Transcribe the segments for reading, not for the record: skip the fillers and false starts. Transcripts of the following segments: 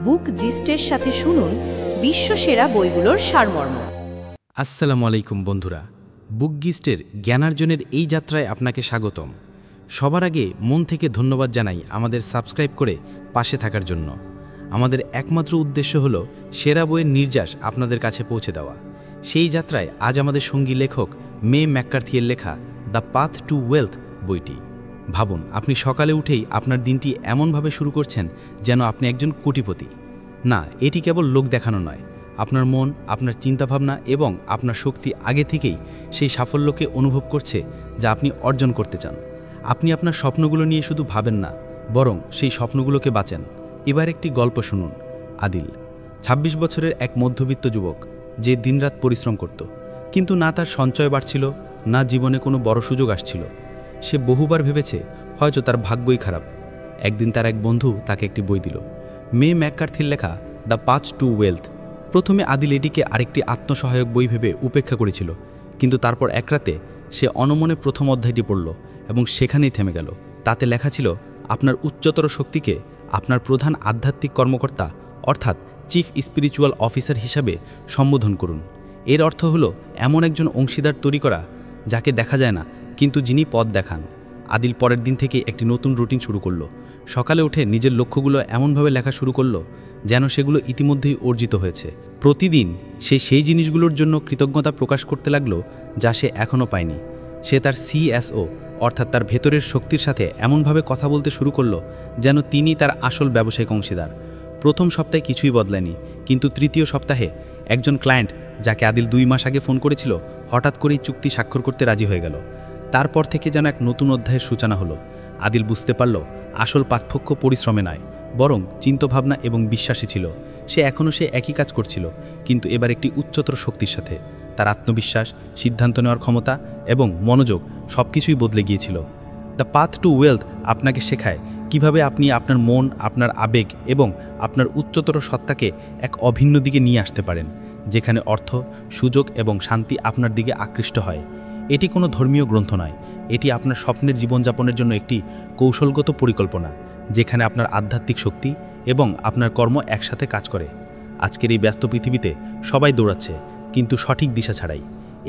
বুক জিস্টের সাথে শুনুন বিশ্বসেরা বইগুলোর সারমর্ম। আসসালামু আলাইকুম বন্ধুরা, বুক গিস্টের জ্ঞানার্জনের এই যাত্রায় আপনাকে স্বাগতম। সবার আগে মন থেকে ধন্যবাদ জানাই আমাদের সাবস্ক্রাইব করে পাশে থাকার জন্য। আমাদের একমাত্র উদ্দেশ্য হল সেরা বইয়ের নির্যাস আপনাদের কাছে পৌঁছে দেওয়া। সেই যাত্রায় আজ আমাদের সঙ্গী লেখক মে ম্যাককার্থিয়ের লেখা দ্য পাথ টু ওয়েলথ বইটি। ভাবুন, আপনি সকালে উঠেই আপনার দিনটি এমনভাবে শুরু করছেন যেন আপনি একজন কোটিপতি। না, এটি কেবল লোক দেখানো নয়। আপনার মন, আপনার চিন্তাভাবনা এবং আপনার শক্তি আগে থেকেই সেই সাফল্যকে অনুভব করছে যা আপনি অর্জন করতে চান। আপনি আপনার স্বপ্নগুলো নিয়ে শুধু ভাবেন না, বরং সেই স্বপ্নগুলোকে বাঁচেন। এবার একটি গল্প শুনুন। আদিল ২৬ বছরের এক মধ্যবিত্ত যুবক, যে দিনরাত পরিশ্রম করত, কিন্তু না তার সঞ্চয় বাড়ছিল, না জীবনে কোনো বড় সুযোগ আসছিল। সে বহুবার ভেবেছে হয়তো তার ভাগ্যই খারাপ। একদিন তার এক বন্ধু তাকে একটি বই দিল, মে ম্যাককার্থির লেখা দ্য পাথ টু ওয়েলথ। প্রথমে আদিল এটিকে আরেকটি আত্মসহায়ক বই ভেবে উপেক্ষা করেছিল, কিন্তু তারপর এক রাতে সে অনমনে প্রথম অধ্যায়টি পড়ল এবং সেখানেই থেমে গেল। তাতে লেখা ছিল, আপনার উচ্চতর শক্তিকে আপনার প্রধান আধ্যাত্মিক কর্মকর্তা অর্থাৎ চিফ স্পিরিচুয়াল অফিসার হিসাবে সম্বোধন করুন। এর অর্থ হলো এমন একজন অংশীদার তৈরি করা যাকে দেখা যায় না, কিন্তু যিনি পথ দেখান। আদিল পরের দিন থেকে একটি নতুন রুটিন শুরু করলো। সকালে উঠে নিজের লক্ষ্যগুলো এমনভাবে লেখা শুরু করলো যেন সেগুলো ইতিমধ্যেই অর্জিত হয়েছে। প্রতিদিন সে সেই জিনিসগুলোর জন্য কৃতজ্ঞতা প্রকাশ করতে লাগলো যা সে এখনও পায়নি। সে তার CSO অর্থাৎ তার ভেতরের শক্তির সাথে এমনভাবে কথা বলতে শুরু করলো যেন তিনি তার আসল ব্যবসায়িক অংশীদার। প্রথম সপ্তাহে কিছুই বদলায়নি, কিন্তু তৃতীয় সপ্তাহে একজন ক্লায়েন্ট, যাকে আদিল 2 মাস আগে ফোন করেছিল, হঠাৎ করেই চুক্তি স্বাক্ষর করতে রাজি হয়ে গেল। তারপর থেকে যেন এক নতুন অধ্যায়ের সূচনা হলো। আদিল বুঝতে পারল আসল পার্থক্য পরিশ্রমে নয়, বরং চিন্তাভাবনা এবং বিশ্বাসী ছিল। সে এখনও একই কাজ করছিল, কিন্তু এবার একটি উচ্চতর শক্তির সাথে। তার আত্মবিশ্বাস, সিদ্ধান্ত নেওয়ার ক্ষমতা এবং মনোযোগ সবকিছুই বদলে গিয়েছিল। দ্য পাথ টু ওয়েলথ আপনাকে শেখায় কিভাবে আপনি আপনার মন, আপনার আবেগ এবং আপনার উচ্চতর সত্তাকে এক অভিন্ন দিকে নিয়ে আসতে পারেন, যেখানে অর্থ, সুযোগ এবং শান্তি আপনার দিকে আকৃষ্ট হয়। এটি কোনো ধর্মীয় গ্রন্থ নয়, এটি আপনার স্বপ্নের জীবনযাপনের জন্য একটি কৌশলগত পরিকল্পনা, যেখানে আপনার আধ্যাত্মিক শক্তি এবং আপনার কর্ম একসাথে কাজ করে। আজকের এই ব্যস্ত পৃথিবীতে সবাই দৌড়াচ্ছে, কিন্তু সঠিক দিশা ছাড়াই।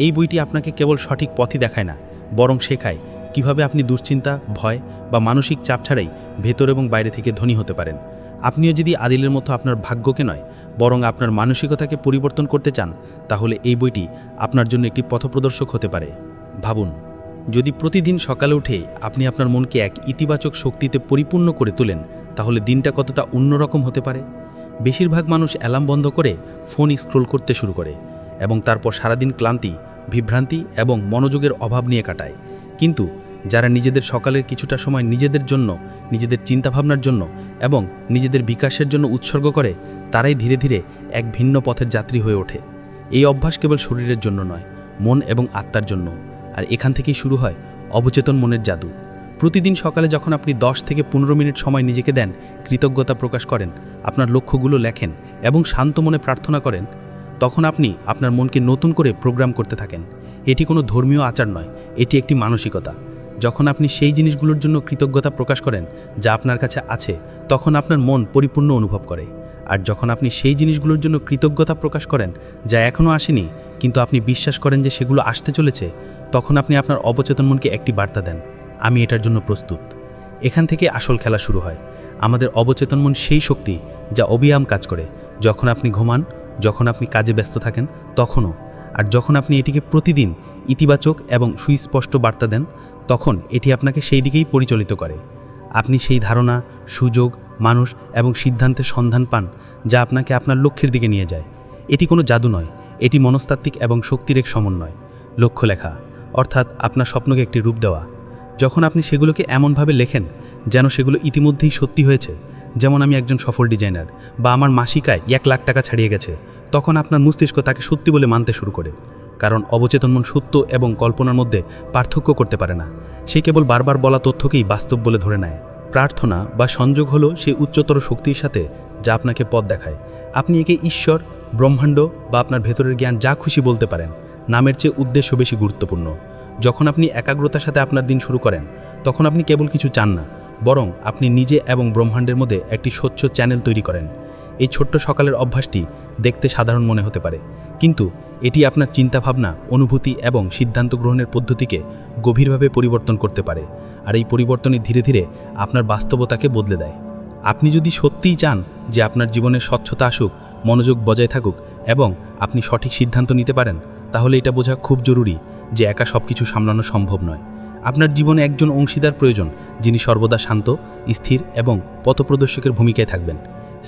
এই বইটি আপনাকে কেবল সঠিক পথই দেখায় না, বরং শেখায় কিভাবে আপনি দুশ্চিন্তা, ভয় বা মানসিক চাপ ছাড়াই ভেতর এবং বাইরে থেকে ধনী হতে পারেন। আপনিও যদি আদিলের মতো আপনার ভাগ্যকে নয়, বরং আপনার মানসিকতাকে পরিবর্তন করতে চান, তাহলে এই বইটি আপনার জন্য একটি পথপ্রদর্শক হতে পারে। ভাবুন, যদি প্রতিদিন সকালে উঠে আপনি আপনার মনকে এক ইতিবাচক শক্তিতে পরিপূর্ণ করে তোলেন, তাহলে দিনটা কতটা অন্যরকম হতে পারে। বেশিরভাগ মানুষ অ্যালার্ম বন্ধ করে ফোন স্ক্রোল করতে শুরু করে এবং তারপর সারাদিন ক্লান্তি, বিভ্রান্তি এবং মনোযোগের অভাব নিয়ে কাটায়। কিন্তু যারা নিজেদের সকালের কিছুটা সময় নিজেদের জন্য, নিজেদের চিন্তাভাবনার জন্য এবং নিজেদের বিকাশের জন্য উৎসর্গ করে, তারাই ধীরে ধীরে এক ভিন্ন পথের যাত্রী হয়ে ওঠে। এই অভ্যাস কেবল শরীরের জন্য নয়, মন এবং আত্মার জন্য। আর এখান থেকেই শুরু হয় অবচেতন মনের জাদু। প্রতিদিন সকালে যখন আপনি 10 থেকে 15 মিনিট সময় নিজেকে দেন, কৃতজ্ঞতা প্রকাশ করেন, আপনার লক্ষ্যগুলো লেখেন এবং শান্ত মনে প্রার্থনা করেন, তখন আপনি আপনার মনকে নতুন করে প্রোগ্রাম করতে থাকেন। এটি কোনো ধর্মীয় আচার নয়, এটি একটি মানসিকতা। যখন আপনি সেই জিনিসগুলোর জন্য কৃতজ্ঞতা প্রকাশ করেন যা আপনার কাছে আছে, তখন আপনার মন পরিপূর্ণ অনুভব করে। আর যখন আপনি সেই জিনিসগুলোর জন্য কৃতজ্ঞতা প্রকাশ করেন যা এখনও আসেনি, কিন্তু আপনি বিশ্বাস করেন যে সেগুলো আসতে চলেছে, তখন আপনি আপনার অবচেতন মনকে একটি বার্তা দেন, আমি এটার জন্য প্রস্তুত। এখান থেকে আসল খেলা শুরু হয়। আমাদের অবচেতন মন সেই শক্তি যা অবিরাম কাজ করে, যখন আপনি ঘুমান, যখন আপনি কাজে ব্যস্ত থাকেন, তখনও। আর যখন আপনি এটিকে প্রতিদিন ইতিবাচক এবং সুস্পষ্ট বার্তা দেন, তখন এটি আপনাকে সেই দিকেই পরিচালিত করে। আপনি সেই ধারণা, সুযোগ, মানুষ এবং সিদ্ধান্তের সন্ধান পান যা আপনাকে আপনার লক্ষ্যের দিকে নিয়ে যায়। এটি কোনো জাদু নয়, এটি মনস্তাত্ত্বিক এবং শক্তির এক সমন্বয়। লক্ষ্য লেখা অর্থাৎ আপনার স্বপ্নকে একটি রূপ দেওয়া। যখন আপনি সেগুলোকে এমনভাবে লেখেন যেন সেগুলো ইতিমধ্যেই সত্যি হয়েছে, যেমন আমি একজন সফল ডিজাইনার বা আমার মাসিক আয় 1 লাখ টাকা ছাড়িয়ে গেছে, তখন আপনার মস্তিষ্ক তাকে সত্যি বলে মানতে শুরু করে। কারণ অবচেতন মন সত্য এবং কল্পনার মধ্যে পার্থক্য করতে পারে না। সে কেবল বারবার বলা তথ্যকেই বাস্তব বলে ধরে নেয়। প্রার্থনা বা সংযোগ হলো সেই উচ্চতর শক্তির সাথে যা আপনাকে পথ দেখায়। আপনি একে ঈশ্বর, ব্রহ্মাণ্ড বা আপনার ভেতরের জ্ঞান যা খুশি বলতে পারেন। নামের চেয়ে উদ্দেশ্য বেশি গুরুত্বপূর্ণ। যখন আপনি একাগ্রতার সাথে আপনার দিন শুরু করেন, তখন আপনি কেবল কিছু চান না, বরং আপনি নিজে এবং ব্রহ্মাণ্ডের মধ্যে একটি স্বচ্ছ চ্যানেল তৈরি করেন। এই ছোট্ট সকালের অভ্যাসটি দেখতে সাধারণ মনে হতে পারে, কিন্তু এটি আপনার চিন্তাভাবনা, অনুভূতি এবং সিদ্ধান্ত গ্রহণের পদ্ধতিকে গভীরভাবে পরিবর্তন করতে পারে। আর এই পরিবর্তনই ধীরে ধীরে আপনার বাস্তবতাকে বদলে দেয়। আপনি যদি সত্যিই চান যে আপনার জীবনে স্বচ্ছতা আসুক, মনোযোগ বজায় থাকুক এবং আপনি সঠিক সিদ্ধান্ত নিতে পারেন, তাহলে এটা বোঝা খুব জরুরি যে একা সব কিছু সামলানো সম্ভব নয়। আপনার জীবনে একজন অংশীদার প্রয়োজন, যিনি সর্বদা শান্ত, স্থির এবং পথপ্রদর্শকের ভূমিকায় থাকবেন।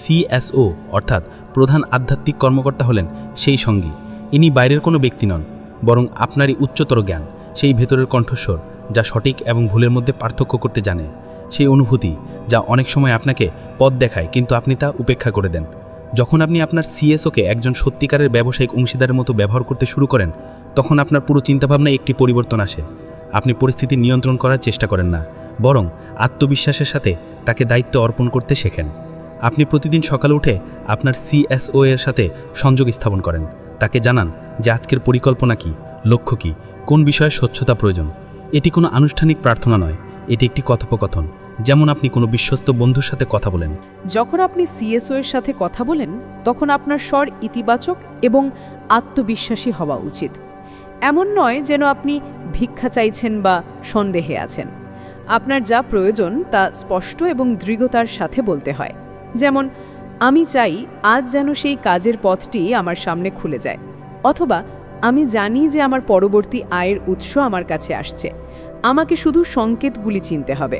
CSO অর্থাৎ প্রধান আধ্যাত্মিক কর্মকর্তা হলেন সেই সঙ্গী। ইনি বাইরের কোনো ব্যক্তি নন, বরং আপনারই উচ্চতর জ্ঞান, সেই ভেতরের কণ্ঠস্বর যা সঠিক এবং ভুলের মধ্যে পার্থক্য করতে জানে, সেই অনুভূতি যা অনেক সময় আপনাকে পথ দেখায় কিন্তু আপনি তা উপেক্ষা করে দেন। যখন আপনি আপনার CSOকে একজন সত্যিকারের ব্যবসায়িক অংশীদারের মতো ব্যবহার করতে শুরু করেন, তখন আপনার পুরো চিন্তাভাবনায় একটি পরিবর্তন আসে। আপনি পরিস্থিতি নিয়ন্ত্রণ করার চেষ্টা করেন না, বরং আত্মবিশ্বাসের সাথে তাকে দায়িত্ব অর্পণ করতে শেখেন। আপনি প্রতিদিন সকালে উঠে আপনার CSO এর সাথে সংযোগ স্থাপন করেন, তাকে জানান যে আজকের পরিকল্পনা কী, লক্ষ্য কী, কোন বিষয়ে স্বচ্ছতা প্রয়োজন। এটি কোনো আনুষ্ঠানিক প্রার্থনা নয়, এটি একটি কথোপকথন, যেমন আপনি কোনো বিশ্বস্ত বন্ধুর সাথে কথা বলেন। যখন আপনি CSO এর সাথে কথা বলেন, তখন আপনার স্বর ইতিবাচক এবং আত্মবিশ্বাসী হওয়া উচিত। এমন নয় যেন আপনি ভিক্ষা চাইছেন বা সন্দেহে আছেন। আপনার যা প্রয়োজন তা স্পষ্ট এবং দৃঢ়তার সাথে বলতে হয়। যেমন, আমি চাই আজ যেন সেই কাজের পথটি আমার সামনে খুলে যায়, অথবা আমি জানি যে আমার পরবর্তী আয়ের উৎস আমার কাছে আসছে, আমাকে শুধু সংকেতগুলি চিনতে হবে।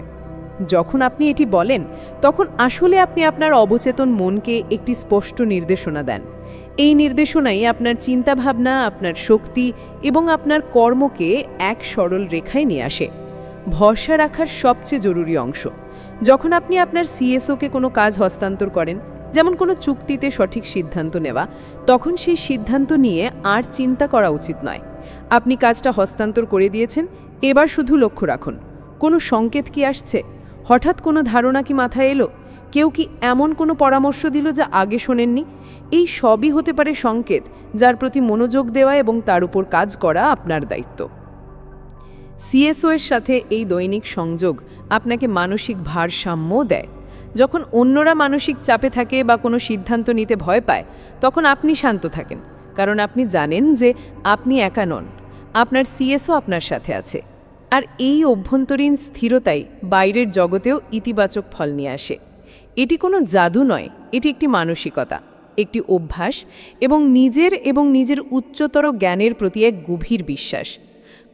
যখন আপনি এটি বলেন, তখন আসলে আপনি আপনার অবচেতন মনকে একটি স্পষ্ট নির্দেশনা দেন। এই নির্দেশনাই আপনার চিন্তাভাবনা, আপনার শক্তি এবং আপনার কর্মকে এক সরল রেখায় নিয়ে আসে। ভরসা রাখার সবচেয়ে জরুরি অংশ। যখন আপনি আপনার CSOকে কোনো কাজ হস্তান্তর করেন, যেমন কোনো চুক্তিতে সঠিক সিদ্ধান্ত নেওয়া, তখন সেই সিদ্ধান্ত নিয়ে আর চিন্তা করা উচিত নয়। আপনি কাজটা হস্তান্তর করে দিয়েছেন, এবার শুধু লক্ষ্য রাখুন কোনো সংকেত কি আসছে, হঠাৎ কোনো ধারণা কি মাথায় এলো, কেউ কি এমন কোনো পরামর্শ দিল যা আগে শোনেননি। এই সবই হতে পারে সংকেত যার প্রতি মনোযোগ দেওয়া এবং তার উপর কাজ করা আপনার দায়িত্ব। CSO এর সাথে এই দৈনিক সংযোগ আপনাকে মানসিক ভারসাম্য দেয়। যখন অন্যরা মানসিক চাপে থাকে বা কোনো সিদ্ধান্ত নিতে ভয় পায়, তখন আপনি শান্ত থাকেন, কারণ আপনি জানেন যে আপনি একা নন, আপনার CSO আপনার সাথে আছে। আর এই অভ্যন্তরীণ স্থিরতাই বাইরের জগতেও ইতিবাচক ফল নিয়ে আসে। এটি কোনো জাদু নয়, এটি একটি মানসিকতা, একটি অভ্যাস এবং নিজের উচ্চতর জ্ঞানের প্রতি এক গভীর বিশ্বাস।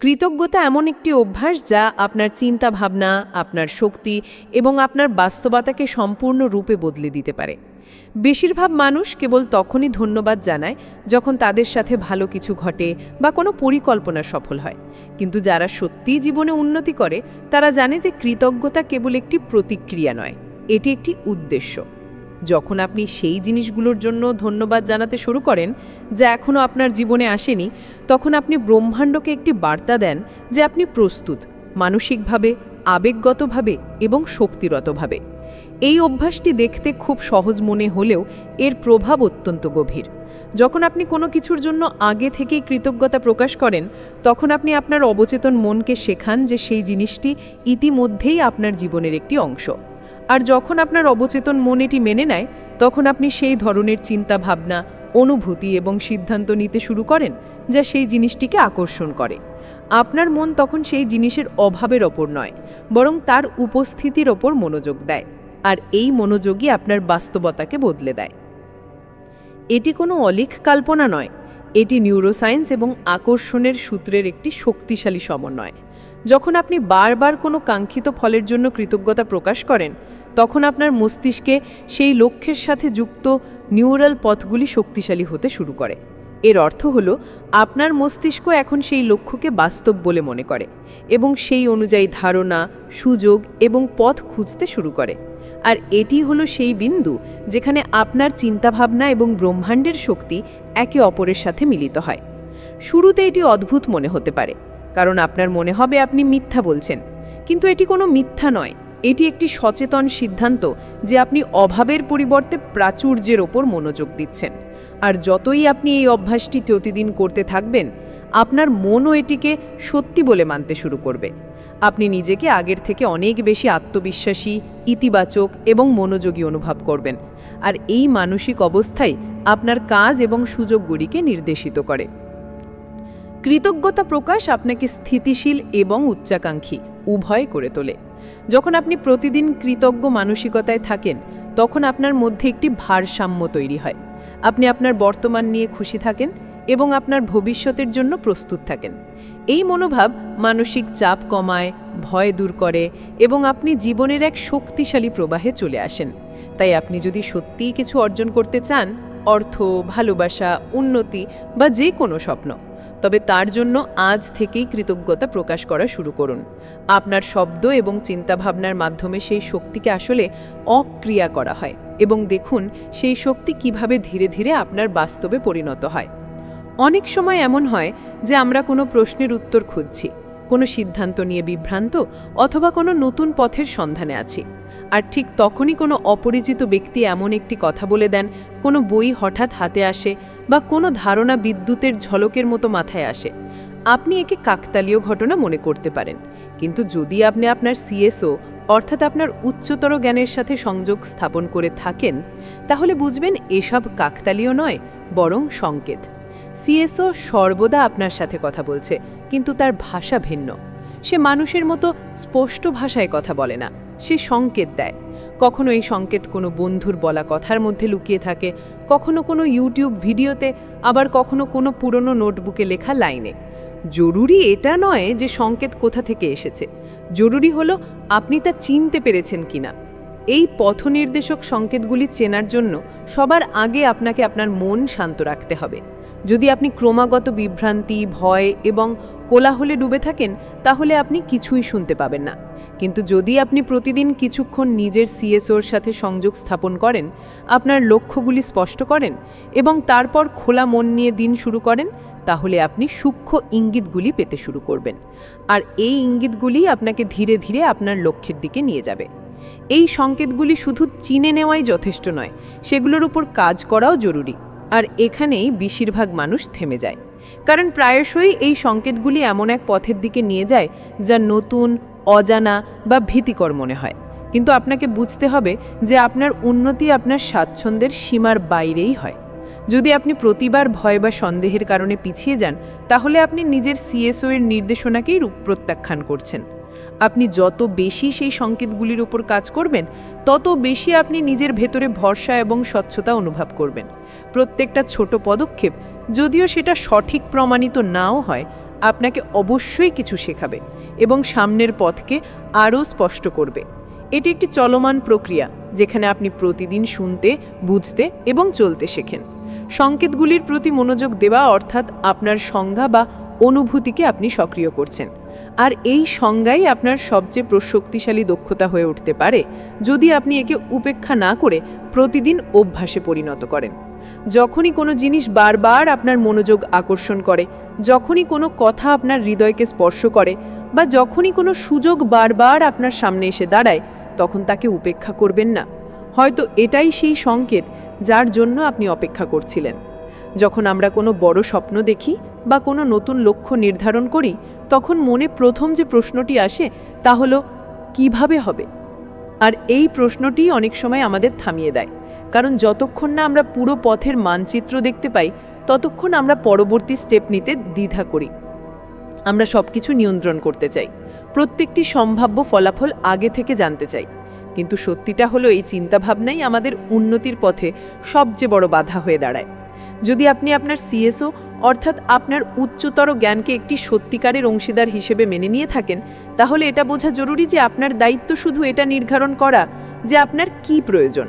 কৃতজ্ঞতা এমন একটি অভ্যাস যা আপনার চিন্তাভাবনা, আপনার শক্তি এবং আপনার বাস্তবতাকে সম্পূর্ণরূপে বদলে দিতে পারে। বেশিরভাগ মানুষ কেবল তখনই ধন্যবাদ জানায় যখন তাদের সাথে ভালো কিছু ঘটে বা কোনো পরিকল্পনা সফল হয়, কিন্তু যারা সত্যিই জীবনে উন্নতি করে তারা জানে যে কৃতজ্ঞতা কেবল একটি প্রতিক্রিয়া নয়, এটি একটি উদ্দেশ্য। যখন আপনি সেই জিনিসগুলোর জন্য ধন্যবাদ জানাতে শুরু করেন যা এখনও আপনার জীবনে আসেনি, তখন আপনি ব্রহ্মাণ্ডকে একটি বার্তা দেন যে আপনি প্রস্তুত, মানসিকভাবে, আবেগগতভাবে এবং শক্তিরতভাবে। এই অভ্যাসটি দেখতে খুব সহজ মনে হলেও এর প্রভাব অত্যন্ত গভীর। যখন আপনি কোনো কিছুর জন্য আগে থেকেই কৃতজ্ঞতা প্রকাশ করেন, তখন আপনি আপনার অবচেতন মনকে শেখান যে সেই জিনিসটি ইতিমধ্যেই আপনার জীবনের একটি অংশ। আর যখন আপনার অবচেতন মন এটি মেনে নেয়, তখন আপনি সেই ধরনের চিন্তা ভাবনা, অনুভূতি এবং সিদ্ধান্ত নিতে শুরু করেন যা সেই জিনিসটিকে আকর্ষণ করে। আপনার মন তখন সেই জিনিসের অভাবের ওপর নয়, বরং তার উপস্থিতির ওপর মনোযোগ দেয়, আর এই মনোযোগই আপনার বাস্তবতাকে বদলে দেয়। এটি কোনো অলিক কল্পনা নয়, এটি নিউরোসায়েন্স এবং আকর্ষণের সূত্রের একটি শক্তিশালী সমন্বয়। যখন আপনি বারবার কোনো কাঙ্ক্ষিত ফলের জন্য কৃতজ্ঞতা প্রকাশ করেন, তখন আপনার মস্তিষ্কে সেই লক্ষ্যের সাথে যুক্ত নিউরাল পথগুলি শক্তিশালী হতে শুরু করে। এর অর্থ হলো আপনার মস্তিষ্ক এখন সেই লক্ষ্যকে বাস্তব বলে মনে করে এবং সেই অনুযায়ী ধারণা, সুযোগ এবং পথ খুঁজতে শুরু করে। আর এটি হলো সেই বিন্দু যেখানে আপনার চিন্তাভাবনা এবং ব্রহ্মাণ্ডের শক্তি একে অপরের সাথে মিলিত হয়। শুরুতে এটি অদ্ভুত মনে হতে পারে, কারণ আপনার মনে হবে আপনি মিথ্যা বলছেন, কিন্তু এটি কোনো মিথ্যা নয়, এটি একটি সচেতন সিদ্ধান্ত যে আপনি অভাবের পরিবর্তে প্রাচুর্যের ওপর মনোযোগ দিচ্ছেন। আর যতই আপনি এই অভ্যাসটি প্রতিদিন করতে থাকবেন, আপনার মনও এটিকে সত্যি বলে মানতে শুরু করবে। আপনি নিজেকে আগের থেকে অনেক বেশি আত্মবিশ্বাসী, ইতিবাচক এবং মনোযোগী অনুভব করবেন, আর এই মানসিক অবস্থাই আপনার কাজ এবং সুযোগগুলিকে নির্দেশিত করে। কৃতজ্ঞতা প্রকাশ আপনাকে স্থিতিশীল এবং উচ্চাকাঙ্ক্ষী উভয় করে তোলে। যখন আপনি প্রতিদিন কৃতজ্ঞ মানসিকতায় থাকেন, তখন আপনার মধ্যে একটি ভারসাম্য তৈরি হয়। আপনি আপনার বর্তমান নিয়ে খুশি থাকেন এবং আপনার ভবিষ্যতের জন্য প্রস্তুত থাকেন। এই মনোভাব মানসিক চাপ কমায়, ভয় দূর করে এবং আপনি জীবনের এক শক্তিশালী প্রবাহে চলে আসেন। তাই আপনি যদি সত্যিই কিছু অর্জন করতে চান, অর্থ, ভালোবাসা, উন্নতি বা যে কোনো স্বপ্ন, তবে তার জন্য আজ থেকেই কৃতজ্ঞতা প্রকাশ করা শুরু করুন। আপনার শব্দ এবং চিন্তাভাবনার মাধ্যমে সেই শক্তিকে আসলে অক্রিয়া করা হয় এবং দেখুন সেই শক্তি কিভাবে ধীরে ধীরে আপনার বাস্তবে পরিণত হয়। অনেক সময় এমন হয় যে আমরা কোনো প্রশ্নের উত্তর খুঁজছি, কোনো সিদ্ধান্ত নিয়ে বিভ্রান্ত অথবা কোনো নতুন পথের সন্ধানে আছি, আর ঠিক তখনই কোনো অপরিচিত ব্যক্তি এমন একটি কথা বলে দেন, কোনো বই হঠাৎ হাতে আসে বা কোনো ধারণা বিদ্যুতের ঝলকের মতো মাথায় আসে। আপনি একে কাকতালীয় ঘটনা মনে করতে পারেন, কিন্তু যদি আপনি আপনার সিএসও অর্থাৎ আপনার উচ্চতর জ্ঞানের সাথে সংযোগ স্থাপন করে থাকেন, তাহলে বুঝবেন এসব কাকতালীয় নয়, বরং সংকেত। সিএসও সর্বদা আপনার সাথে কথা বলছে, কিন্তু তার ভাষা ভিন্ন। সে মানুষের মতো স্পষ্ট ভাষায় কথা বলে না, সে সংকেত দেয়। কখনো এই সংকেত কোনো বন্ধুর বলা কথার মধ্যে লুকিয়ে থাকে, কখনো কোনো ইউটিউব ভিডিওতে, আবার কখনো কোনো পুরনো নোটবুকে লেখা লাইনে। জরুরি এটা নয় যে সংকেত কোথা থেকে এসেছে, জরুরি হলো আপনি তা চিনতে পেরেছেন কিনা। এই পথনির্দেশক সংকেতগুলি চেনার জন্য সবার আগে আপনাকে আপনার মন শান্ত রাখতে হবে। যদি আপনি ক্রমাগত বিভ্রান্তি, ভয় এবং কোলাহলে ডুবে থাকেন, তাহলে আপনি কিছুই শুনতে পাবেন না। কিন্তু যদি আপনি প্রতিদিন কিছুক্ষণ নিজের সিএসওর সাথে সংযোগ স্থাপন করেন, আপনার লক্ষ্যগুলি স্পষ্ট করেন এবং তারপর খোলা মন নিয়ে দিন শুরু করেন, তাহলে আপনি সূক্ষ্ম ইঙ্গিতগুলি পেতে শুরু করবেন, আর এই ইঙ্গিতগুলি আপনাকে ধীরে ধীরে আপনার লক্ষ্যের দিকে নিয়ে যাবে। এই সংকেতগুলি শুধু চিনে নেওয়াই যথেষ্ট নয়, সেগুলোর উপর কাজ করাও জরুরি। আর এখানেই বেশিরভাগ মানুষ থেমে যায়, কারণ প্রায়শই এই সংকেতগুলি এমন এক পথের দিকে নিয়ে যায় যা নতুন, অজানা বা ভীতিকর মনে হয়। কিন্তু আপনাকে বুঝতে হবে যে আপনার উন্নতি আপনার স্বাচ্ছন্দ্যের সীমার বাইরেই হয়। যদি আপনি প্রতিবার ভয় বা সন্দেহের কারণে পিছিয়ে যান, তাহলে আপনি নিজের সিএসও এর নির্দেশনাকেই প্রত্যাখ্যান করছেন। আপনি যত বেশি সেই সংকেতগুলির উপর কাজ করবেন, তত বেশি আপনি নিজের ভেতরে ভরসা এবং স্বচ্ছতা অনুভব করবেন। প্রত্যেকটা ছোট পদক্ষেপ, যদিও সেটা সঠিক প্রমাণিত নাও হয়, আপনাকে অবশ্যই কিছু শেখাবে এবং সামনের পথকে আরও স্পষ্ট করবে। এটি একটি চলমান প্রক্রিয়া, যেখানে আপনি প্রতিদিন শুনতে, বুঝতে এবং চলতে শেখেন। সংকেতগুলির প্রতি মনোযোগ দেওয়া অর্থাৎ আপনার সংজ্ঞা বা অনুভূতিকে আপনি সক্রিয় করছেন, আর এই সংজ্ঞাই আপনার সবচেয়ে শক্তিশালী দক্ষতা হয়ে উঠতে পারে যদি আপনি একে উপেক্ষা না করে প্রতিদিন অভ্যাসে পরিণত করেন। যখনই কোনো জিনিস বারবার আপনার মনোযোগ আকর্ষণ করে, যখনই কোনো কথা আপনার হৃদয়কে স্পর্শ করে, বা যখনই কোনো সুযোগ বারবার আপনার সামনে এসে দাঁড়ায়, তখন তাকে উপেক্ষা করবেন না। হয়তো এটাই সেই সংকেত যার জন্য আপনি অপেক্ষা করছিলেন। যখন আমরা কোনো বড় স্বপ্ন দেখি বা কোনো নতুন লক্ষ্য নির্ধারণ করি, তখন মনে প্রথম যে প্রশ্নটি আসে তা হলো কিভাবে হবে। আর এই প্রশ্নটি অনেক সময় আমাদের থামিয়ে দেয়, কারণ যতক্ষণ না আমরা পুরো পথের মানচিত্র দেখতে পাই, ততক্ষণ আমরা পরবর্তী স্টেপ নিতে দ্বিধা করি। আমরা সবকিছু নিয়ন্ত্রণ করতে চাই, প্রত্যেকটি সম্ভাব্য ফলাফল আগে থেকে জানতে চাই, কিন্তু সত্যিটা হলো এই চিন্তাভাবনাই আমাদের উন্নতির পথে সবচেয়ে বড় বাধা হয়ে দাঁড়ায়। যদি আপনি আপনার সিএসও অর্থাৎ আপনার উচ্চতর জ্ঞানকে একটি সত্যিকারের অংশীদার হিসেবে মেনে নিয়ে থাকেন, তাহলে এটা বোঝা জরুরি যে আপনার দায়িত্ব শুধু এটা নির্ধারণ করা যে আপনার কি প্রয়োজন,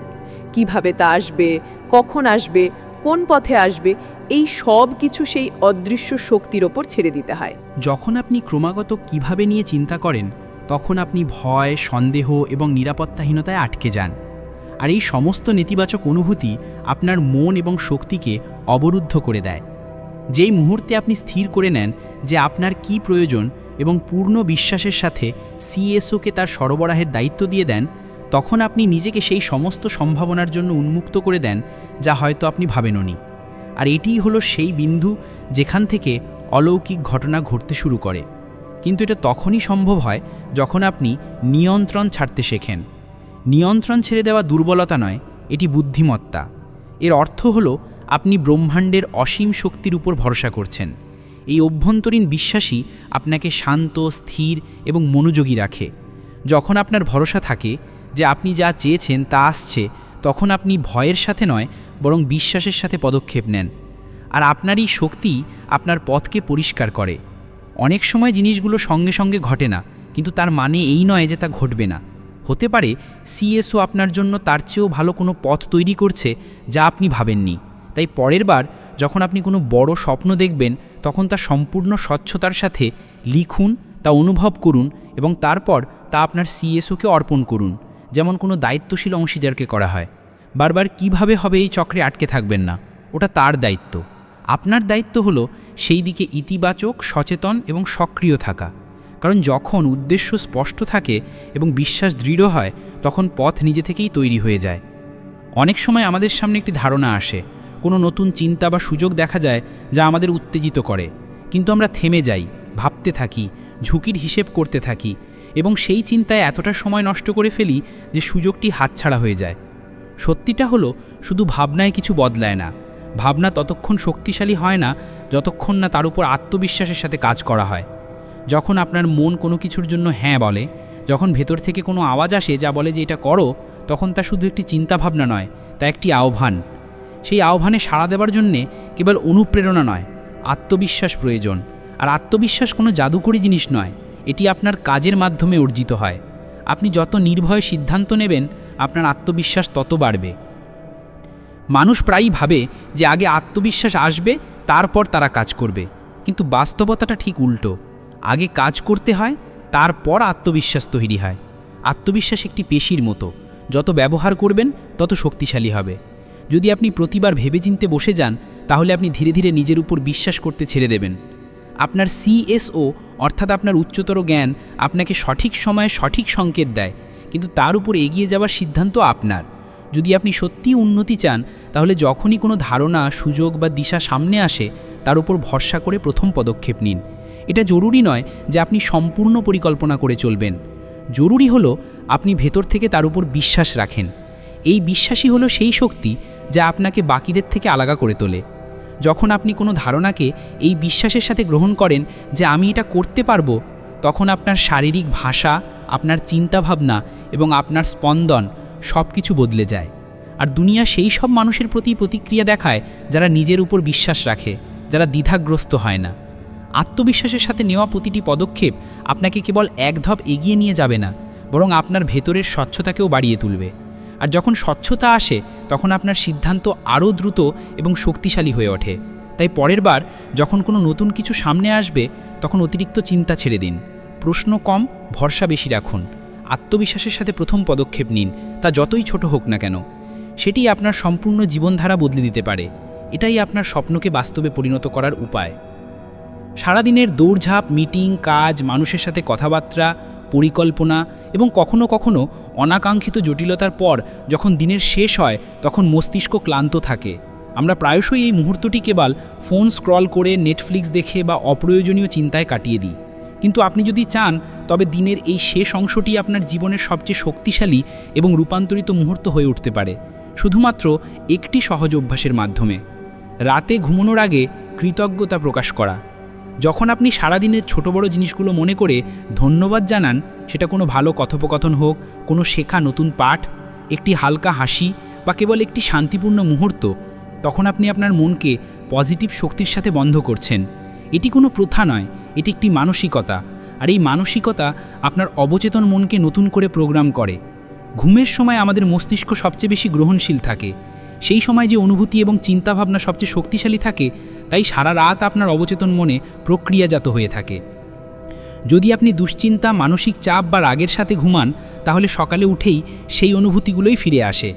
কিভাবে তা আসবে, কখন আসবে, কোন পথে আসবে, এই সব কিছু সেই অদৃশ্য শক্তির ওপর ছেড়ে দিতে হয়। যখন আপনি ক্রমাগত কিভাবে নিয়ে চিন্তা করেন, তখন আপনি ভয়, সন্দেহ এবং নিরাপত্তাহীনতায় আটকে যান, আর এই সমস্ত নেতিবাচক অনুভূতি আপনার মন এবং শক্তিকে অবরুদ্ধ করে দেয়। যেই মুহূর্তে আপনি স্থির করে নেন যে আপনার কি প্রয়োজন এবং পূর্ণ বিশ্বাসের সাথে সিএসওকে তার সরবরাহের দায়িত্ব দিয়ে দেন, তখন আপনি নিজেকে সেই সমস্ত সম্ভাবনার জন্য উন্মুক্ত করে দেন যা হয়তো আপনি ভাবেননি। আর এটিই হলো সেই বিন্দু যেখান থেকে অলৌকিক ঘটনা ঘটতে শুরু করে। কিন্তু এটা তখনই সম্ভব হয় যখন আপনি নিয়ন্ত্রণ ছাড়তে শেখেন। নিয়ন্ত্রণ ছেড়ে দেওয়া দুর্বলতা নয়, এটি বুদ্ধিমত্তা। এর অর্থ হলো আপনি ব্রহ্মাণ্ডের অসীম শক্তির উপর ভরসা করছেন। এই অভ্যন্তরীণ বিশ্বাসই আপনাকে শান্ত, স্থির এবং মনোযোগী রাখে। যখন আপনার ভরসা থাকে যে আপনি যা চেয়েছেন তা আসছে, তখন আপনি ভয়ের সাথে নয় বরং বিশ্বাসের সাথে পদক্ষেপ নেন। আর আপনার এই শক্তি আপনার পথকে পরিষ্কার করে। অনেক সময় জিনিসগুলো সঙ্গে সঙ্গে ঘটে না, কিন্তু তার মানে এই নয় যে তা ঘটবে না। হতে পারে সিএসও আপনার জন্য তার চেয়েও ভালো কোনো পথ তৈরি করছে যা আপনি ভাবেননি। তাই পরের বার যখন আপনি কোনো বড় স্বপ্ন দেখবেন, তখন তা সম্পূর্ণ স্বচ্ছতার সাথে লিখুন, তা অনুভব করুন এবং তারপর তা আপনার সিএসওকে অর্পণ করুন, যেমন কোনো দায়িত্বশীল অংশীদারকে করা হয়। বারবার কিভাবে হবে এই চক্রে আটকে থাকবেন না, ওটা তার দায়িত্ব। আপনার দায়িত্ব হলো সেই দিকে ইতিবাচক, সচেতন এবং সক্রিয় থাকা। কারণ যখন উদ্দেশ্য স্পষ্ট থাকে এবং বিশ্বাস দৃঢ় হয়, তখন পথ নিজে থেকেই তৈরি হয়ে যায়। অনেক সময় আমাদের সামনে একটি ধারণা আসে, কোনো নতুন চিন্তা বা সুযোগ দেখা যায় যা আমাদের উত্তেজিত করে, কিন্তু আমরা থেমে যাই, ভাবতে থাকি, ঝুঁকির হিসেব করতে থাকি এবং সেই চিন্তায় এতটা সময় নষ্ট করে ফেলি যে সুযোগটি হাতছাড়া হয়ে যায়। সত্যিটা হলো, শুধু ভাবনায় কিছু বদলায় না। ভাবনা ততক্ষণ শক্তিশালী হয় না যতক্ষণ না তার উপর আত্মবিশ্বাসের সাথে কাজ করা হয়। যখন আপনার মন কোনো কিছুর জন্য হ্যাঁ বলে, যখন ভেতর থেকে কোনো আওয়াজ আসে যা বলে যে এটা করো, তখন তা শুধু একটি চিন্তাভাবনা নয়, তা একটি আহ্বান। সেই আহ্বানে সাড়া দেওয়ার জন্যে কেবল অনুপ্রেরণা নয়, আত্মবিশ্বাস প্রয়োজন। আর আত্মবিশ্বাস কোনো জাদুকরী জিনিস নয়, এটি আপনার কাজের মাধ্যমে অর্জিত হয়। আপনি যত নির্ভয়ে সিদ্ধান্ত নেবেন, আপনার আত্মবিশ্বাস তত বাড়বে। মানুষ প্রায়ই ভাবে যে আগে আত্মবিশ্বাস আসবে, তারপর তারা কাজ করবে, কিন্তু বাস্তবতাটা ঠিক উল্টো। আগে কাজ করতে হয়, তারপর আত্মবিশ্বাস তৈরি হয়। আত্মবিশ্বাস একটি পেশির মতো, যত ব্যবহার করবেন তত শক্তিশালী হবে। যদি আপনি প্রতিবার ভেবেচিন্তে বসে যান, তাহলে আপনি ধীরে ধীরে নিজের উপর বিশ্বাস করতে ছেড়ে দেবেন। আপনার সিএসও অর্থাৎ আপনার উচ্চতর জ্ঞান আপনাকে সঠিক সময়ে সঠিক সংকেত দেয়, কিন্তু তার উপর এগিয়ে যাওয়ার সিদ্ধান্ত আপনার। যদি আপনি সত্যিই উন্নতি চান, তাহলে যখনই কোনো ধারণা, সুযোগ বা দিশা সামনে আসে, তার উপর ভরসা করে প্রথম পদক্ষেপ নিন। এটা জরুরি নয় যে আপনি সম্পূর্ণ পরিকল্পনা করে চলবেন। জরুরি হলো আপনি ভেতর থেকে তার উপর বিশ্বাস রাখেন। এই বিশ্বাসই হলো সেই শক্তি যা আপনাকে বাকিদের থেকে আলাদা করে তোলে। যখন আপনি কোনো ধারণাকে এই বিশ্বাসের সাথে গ্রহণ করেন যে আমি এটা করতে পারবো, তখন আপনার শারীরিক ভাষা, আপনার চিন্তাভাবনা এবং আপনার স্পন্দন সব কিছু বদলে যায়। আর দুনিয়া সেই সব মানুষের প্রতি প্রতিক্রিয়া দেখায় যারা নিজের উপর বিশ্বাস রাখে, যারা দ্বিধাগ্রস্ত হয় না। আত্মবিশ্বাসের সাথে নেওয়া প্রতিটি পদক্ষেপ আপনাকে কেবল এক ধাপ এগিয়ে নিয়ে যাবে না, বরং আপনার ভেতরের স্বচ্ছতাকেও বাড়িয়ে তুলবে। আর যখন স্বচ্ছতা আসে, তখন আপনার সিদ্ধান্ত আরও দ্রুত এবং শক্তিশালী হয়ে ওঠে। তাই পরের বার যখন কোনো নতুন কিছু সামনে আসবে, তখন অতিরিক্ত চিন্তা ছেড়ে দিন, প্রশ্ন কম, ভরসা বেশি রাখুন। আত্মবিশ্বাসের সাথে প্রথম পদক্ষেপ নিন, তা যতই ছোট হোক না কেন। সেটি আপনার সম্পূর্ণ জীবনধারা বদলে দিতে পারে। এটাই আপনার স্বপ্নকে বাস্তবে পরিণত করার উপায়। সারাদিনের দৌড়ঝাঁপ, মিটিং, কাজ, মানুষের সাথে কথাবার্তা, পরিকল্পনা এবং কখনো কখনো অনাকাঙ্ক্ষিত জটিলতার পর যখন দিনের শেষ হয়, তখন মস্তিষ্ক ক্লান্ত থাকে। আমরা প্রায়শই এই মুহূর্তটি কেবল ফোন স্ক্রল করে, নেটফ্লিক্স দেখে বা অপ্রয়োজনীয় চিন্তায় কাটিয়ে দিই। কিন্তু আপনি যদি চান, তবে দিনের এই শেষ অংশটি আপনার জীবনের সবচেয়ে শক্তিশালী এবং রূপান্তরিত মুহূর্ত হয়ে উঠতে পারে, শুধুমাত্র একটি সহজ অভ্যাসের মাধ্যমে। রাতে ঘুমানোর আগে কৃতজ্ঞতা প্রকাশ করা। যখন আপনি সারাদিনের ছোট বড় জিনিসগুলো মনে করে ধন্যবাদ জানান, সেটা কোনো ভালো কথোপকথন হোক, কোনো শেখা নতুন পাঠ, একটি হালকা হাসি বা কেবল একটি শান্তিপূর্ণ মুহূর্ত, তখন আপনি আপনার মনকে পজিটিভ শক্তির সাথে বন্ধ করছেন। এটি কোনো প্রথা নয়, এটি একটি মানসিকতা। আর এই মানসিকতা আপনার অবচেতন মনকে নতুন করে প্রোগ্রাম করে। ঘুমের সময় আমাদের মস্তিষ্ক সবচেয়ে বেশি গ্রহণশীল থাকে। সেই সময় যে অনুভূতি এবং চিন্তাভাবনা সবচেয়ে শক্তিশালী থাকে, তাই সারা রাত আপনার অবচেতন মনে প্রক্রিয়াজাত হয়ে থাকে। যদি আপনি দুশ্চিন্তা, মানসিক চাপ বা রাগের সাথে ঘুমান, তাহলে সকালে উঠেই সেই অনুভূতিগুলোই ফিরে আসে।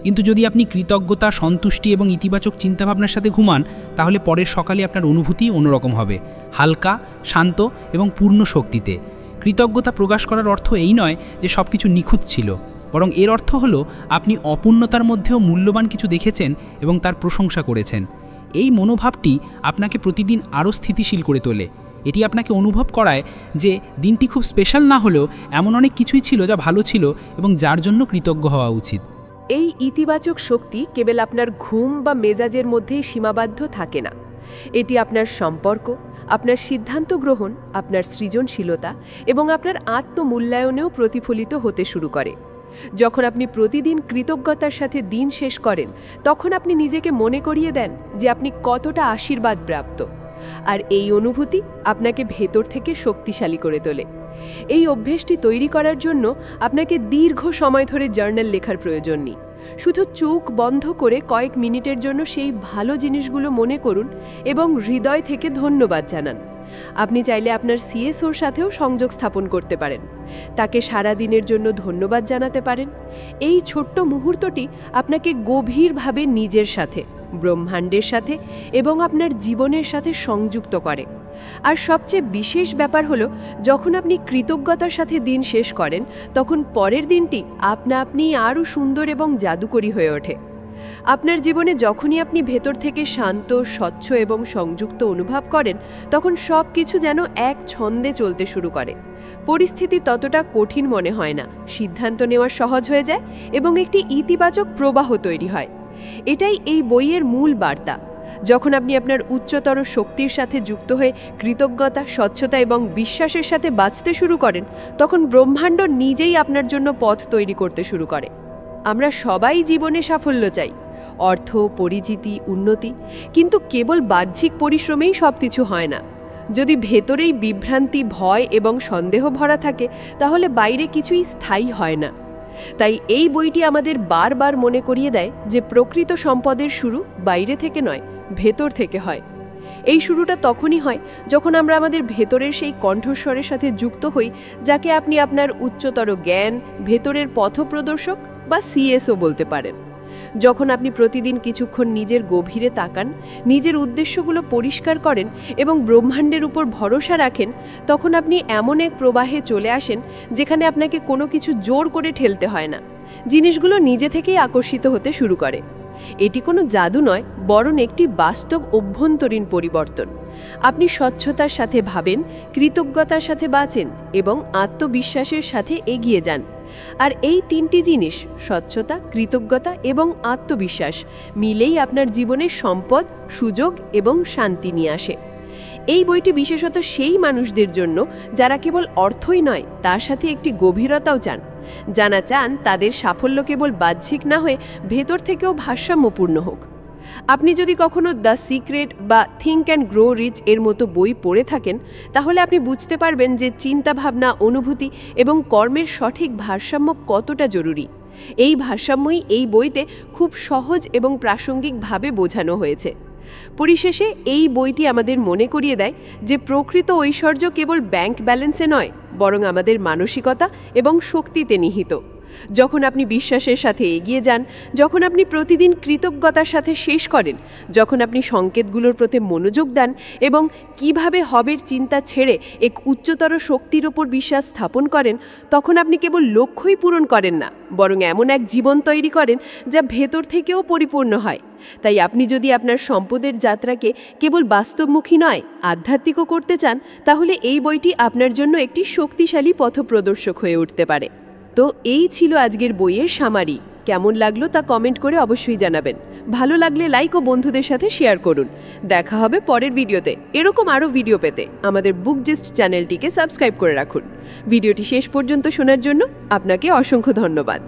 কিন্তু যদি আপনি কৃতজ্ঞতা, সন্তুষ্টি এবং ইতিবাচক চিন্তাভাবনার সাথে ঘুমান, তাহলে পরের সকালে আপনার অনুভূতি অন্যরকম হবে, হালকা, শান্ত এবং পূর্ণ শক্তিতে। কৃতজ্ঞতা প্রকাশ করার অর্থ এই নয় যে সব কিছু নিখুঁত ছিল, বরং এর অর্থ হলো আপনি অপূর্ণতার মধ্যেও মূল্যবান কিছু দেখেছেন এবং তার প্রশংসা করেছেন। এই মনোভাবটি আপনাকে প্রতিদিন আরও স্থিতিশীল করে তোলে এটি আপনাকে অনুভব করায় যে দিনটি খুব স্পেশাল না হলেও এমন অনেক কিছুই ছিল যা ভালো ছিল এবং যার জন্য কৃতজ্ঞ হওয়া উচিত। এই ইতিবাচক শক্তি কেবল আপনার ঘুম বা মেজাজের মধ্যেই সীমাবদ্ধ থাকে না। এটি আপনার সম্পর্ক, আপনার সিদ্ধান্ত গ্রহণ, আপনার সৃজনশীলতা এবং আপনার আত্মমূল্যায়নেও প্রতিফলিত হতে শুরু করে। যখন আপনি প্রতিদিন কৃতজ্ঞতার সাথে দিন শেষ করেন, তখন আপনি নিজেকে মনে করিয়ে দেন যে আপনি কতটা আশীর্বাদ প্রাপ্ত। আর এই অনুভূতি আপনাকে ভেতর থেকে শক্তিশালী করে তোলে। এই অভ্যেসটি তৈরি করার জন্য আপনাকে দীর্ঘ সময় ধরে জার্নাল লেখার প্রয়োজন নেই। শুধু চোখ বন্ধ করে কয়েক মিনিটের জন্য সেই ভালো জিনিসগুলো মনে করুন এবং হৃদয় থেকে ধন্যবাদ জানান। আপনি চাইলে আপনার সিএসওর সাথেও সংযোগ স্থাপন করতে পারেন, তাকে সারা দিনের জন্য ধন্যবাদ জানাতে পারেন। এই ছোট্ট মুহূর্তটি আপনাকে গভীরভাবে নিজের সাথে, ব্রহ্মাণ্ডের সাথে এবং আপনার জীবনের সাথে সংযুক্ত করে। আর সবচেয়ে বিশেষ ব্যাপার হলো, যখন আপনি কৃতজ্ঞতার সাথে দিন শেষ করেন, তখন পরের দিনটি আপনা আপনিই আরও সুন্দর এবং জাদুকরী হয়ে ওঠে। আপনার জীবনে যখনই আপনি ভেতর থেকে শান্ত, স্বচ্ছ এবং সংযুক্ত অনুভব করেন, তখন সব কিছু যেন এক ছন্দে চলতে শুরু করে। পরিস্থিতি ততটা কঠিন মনে হয় না, সিদ্ধান্ত নেওয়া সহজ হয়ে যায় এবং একটি ইতিবাচক প্রবাহ তৈরি হয়। এটাই এই বইয়ের মূল বার্তা। যখন আপনি আপনার উচ্চতর শক্তির সাথে যুক্ত হয়ে কৃতজ্ঞতা, স্বচ্ছতা এবং বিশ্বাসের সাথে বাঁচতে শুরু করেন, তখন ব্রহ্মাণ্ড নিজেই আপনার জন্য পথ তৈরি করতে শুরু করে। আমরা সবাই জীবনে সাফল্য চাই, অর্থ, পরিচিতি, উন্নতি, কিন্তু কেবল বাহ্যিক পরিশ্রমেই সব কিছু হয় না। যদি ভেতরেই বিভ্রান্তি, ভয় এবং সন্দেহ ভরা থাকে, তাহলে বাইরে কিছুই স্থায়ী হয় না। তাই এই বইটি আমাদের বারবার মনে করিয়ে দেয় যে প্রকৃত সম্পদের শুরু বাইরে থেকে নয়, ভেতর থেকে হয়। এই শুরুটা তখনই হয় যখন আমরা আমাদের ভেতরের সেই কণ্ঠস্বরের সাথে যুক্ত হই, যাকে আপনি আপনার উচ্চতর জ্ঞান, ভেতরের পথপ্রদর্শক বা সিএসও বলতে পারেন। যখন আপনি প্রতিদিন কিছুক্ষণ নিজের গভীরে তাকান, নিজের উদ্দেশ্যগুলো পরিষ্কার করেন এবং ব্রহ্মাণ্ডের উপর ভরসা রাখেন, তখন আপনি এমন এক প্রবাহে চলে আসেন যেখানে আপনাকে কোনো কিছু জোর করে ঠেলতে হয় না। জিনিসগুলো নিজে থেকেই আকর্ষিত হতে শুরু করে। এটি কোনো জাদু নয়, বরং একটি বাস্তব অভ্যন্তরীণ পরিবর্তন। আপনি স্বচ্ছতার সাথে ভাবেন, কৃতজ্ঞতার সাথে বাঁচেন এবং আত্মবিশ্বাসের সাথে এগিয়ে যান। আর এই তিনটি জিনিস, স্বচ্ছতা, কৃতজ্ঞতা এবং আত্মবিশ্বাস, মিলেই আপনার জীবনে সম্পদ, সুযোগ এবং শান্তি নিয়ে আসে। এই বইটি বিশেষত সেই মানুষদের জন্য যারা কেবল অর্থই নয়, তার সাথে একটি গভীরতাও চান, যারা চান তাদের সাফল্য কেবল বাহ্যিক না হয়ে ভেতর থেকেও ভারসাম্যপূর্ণ হোক। আপনি যদি কখনো দ্য সিক্রেট বা থিঙ্ক অ্যান্ড গ্রো রিচ এর মতো বই পড়ে থাকেন, তাহলে আপনি বুঝতে পারবেন যে চিন্তাভাবনা, অনুভূতি এবং কর্মের সঠিক ভারসাম্য কতটা জরুরি। এই ভারসাম্যই এই বইতে খুব সহজ এবং প্রাসঙ্গিকভাবে বোঝানো হয়েছে। পরিশেষে এই বইটি আমাদের মনে করিয়ে দেয় যে প্রকৃত ঐশ্বর্য কেবল ব্যাংক ব্যালেন্সে নয়, বরং আমাদের মানসিকতা এবং শক্তিতে নিহিত। যখন আপনি বিশ্বাসের সাথে এগিয়ে যান, যখন আপনি প্রতিদিন কৃতজ্ঞতার সাথে শেষ করেন, যখন আপনি সংকেতগুলোর প্রতি মনোযোগ দেন এবং কিভাবে হবের চিন্তা ছেড়ে এক উচ্চতর শক্তির ওপর বিশ্বাস স্থাপন করেন, তখন আপনি কেবল লক্ষ্যই পূরণ করেন না, বরং এমন এক জীবন তৈরি করেন যা ভেতর থেকেও পরিপূর্ণ হয়। তাই আপনি যদি আপনার সম্পদের যাত্রাকে কেবল বাস্তবমুখী নয়, আধ্যাত্মিকও করতে চান, তাহলে এই বইটি আপনার জন্য একটি শক্তিশালী পথপ্রদর্শক হয়ে উঠতে পারে। তো এই ছিল আজকের বইয়ের সামারি। কেমন লাগলো তা কমেন্ট করে অবশ্যই জানাবেন। ভালো লাগলে লাইক ও বন্ধুদের সাথে শেয়ার করুন। দেখা হবে পরের ভিডিওতে। এরকম আরও ভিডিও পেতে আমাদের বুকজিস্ট চ্যানেলটিকে সাবস্ক্রাইব করে রাখুন। ভিডিওটি শেষ পর্যন্ত শোনার জন্য আপনাকে অসংখ্য ধন্যবাদ।